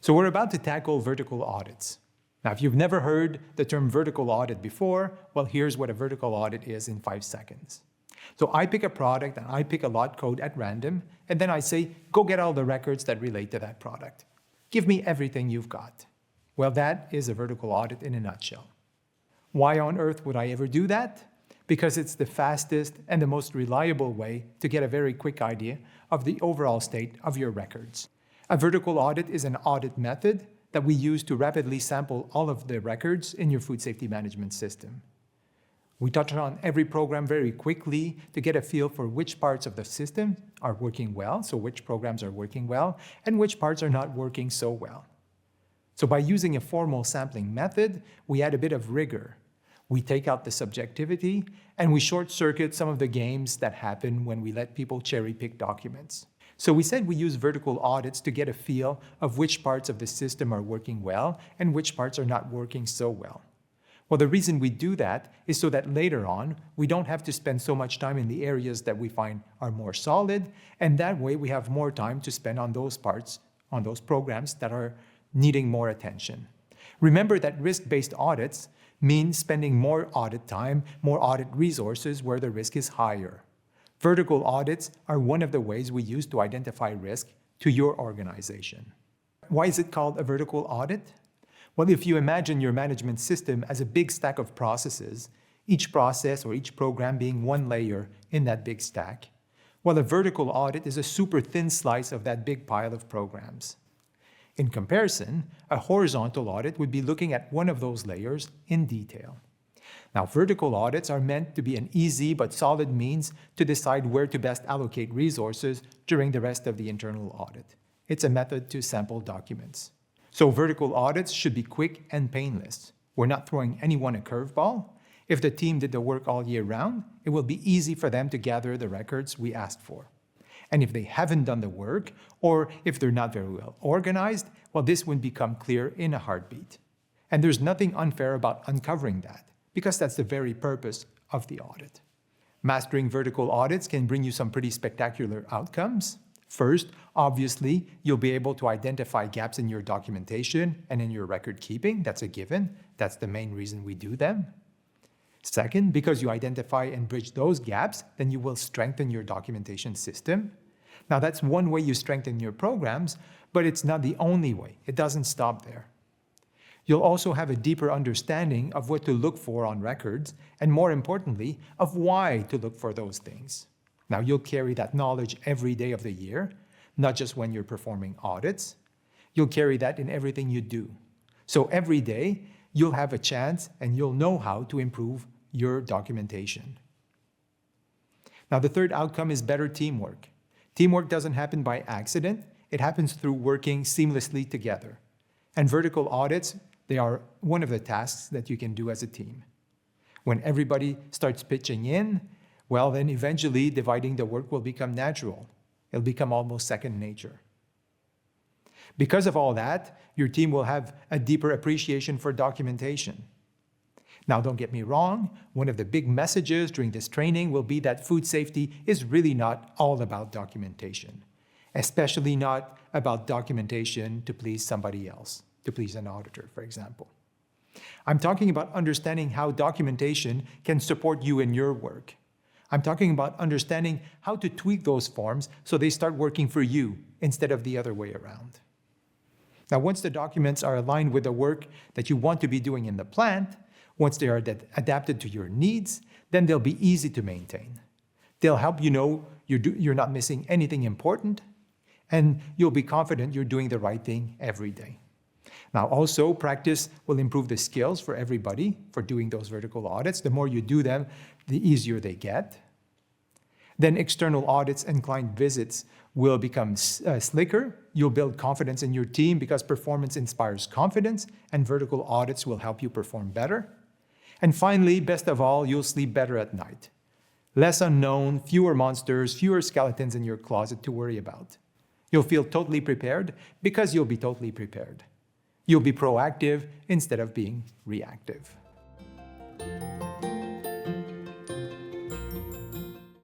So we're about to tackle vertical audits. Now, if you've never heard the term vertical audit before, well, here's what a vertical audit is in 5 seconds. So I pick a product and I pick a lot code at random, and then I say, go get all the records that relate to that product. Give me everything you've got. Well, that is a vertical audit in a nutshell. Why on earth would I ever do that? Because it's the fastest and the most reliable way to get a very quick idea of the overall state of your records. A vertical audit is an audit method that we use to rapidly sample all of the records in your food safety management system. We touch on every program very quickly to get a feel for which parts of the system are working well, so which programs are working well, and which parts are not working so well. So by using a formal sampling method, we add a bit of rigor. We take out the subjectivity, and we short-circuit some of the games that happen when we let people cherry-pick documents. So we said we use vertical audits to get a feel of which parts of the system are working well and which parts are not working so well. Well, the reason we do that is so that later on, we don't have to spend so much time in the areas that we find are more solid, and that way we have more time to spend on those parts, on those programs that are needing more attention. Remember that risk-based audits mean spending more audit time, more audit resources where the risk is higher. Vertical audits are one of the ways we use to identify risk to your organization. Why is it called a vertical audit? Well, if you imagine your management system as a big stack of processes, each process or each program being one layer in that big stack, well, a vertical audit is a super thin slice of that big pile of programs. In comparison, a horizontal audit would be looking at one of those layers in detail. Now, vertical audits are meant to be an easy but solid means to decide where to best allocate resources during the rest of the internal audit. It's a method to sample documents. So vertical audits should be quick and painless. We're not throwing anyone a curveball. If the team did the work all year round, it will be easy for them to gather the records we asked for. And if they haven't done the work, or if they're not very well organized, well, this would become clear in a heartbeat. And there's nothing unfair about uncovering that, because that's the very purpose of the audit. Mastering vertical audits can bring you some pretty spectacular outcomes. First, obviously, you'll be able to identify gaps in your documentation and in your record keeping. That's a given. That's the main reason we do them. Second, because you identify and bridge those gaps, then you will strengthen your documentation system. Now, that's one way you strengthen your programs, but it's not the only way. It doesn't stop there. You'll also have a deeper understanding of what to look for on records, and more importantly, of why to look for those things. Now, you'll carry that knowledge every day of the year, not just when you're performing audits. You'll carry that in everything you do. So every day, you'll have a chance and you'll know how to improve your documentation. Now, the third outcome is better teamwork. Teamwork doesn't happen by accident. It happens through working seamlessly together. And vertical audits, they are one of the tasks that you can do as a team. When everybody starts pitching in, well, then eventually dividing the work will become natural. It'll become almost second nature. Because of all that, your team will have a deeper appreciation for documentation. Now, don't get me wrong, one of the big messages during this training will be that food safety is really not all about documentation, especially not about documentation to please somebody else, to please an auditor, for example. I'm talking about understanding how documentation can support you in your work. I'm talking about understanding how to tweak those forms so they start working for you instead of the other way around. Now, once the documents are aligned with the work that you want to be doing in the plant, once they are adapted to your needs, then they'll be easy to maintain. They'll help you know you're not missing anything important, and you'll be confident you're doing the right thing every day. Now, also, practice will improve the skills for everybody for doing those vertical audits. The more you do them, the easier they get. Then external audits and client visits will become slicker. You'll build confidence in your team because performance inspires confidence, and vertical audits will help you perform better. And finally, best of all, you'll sleep better at night. Less unknown, fewer monsters, fewer skeletons in your closet to worry about. You'll feel totally prepared because you'll be totally prepared. You'll be proactive instead of being reactive.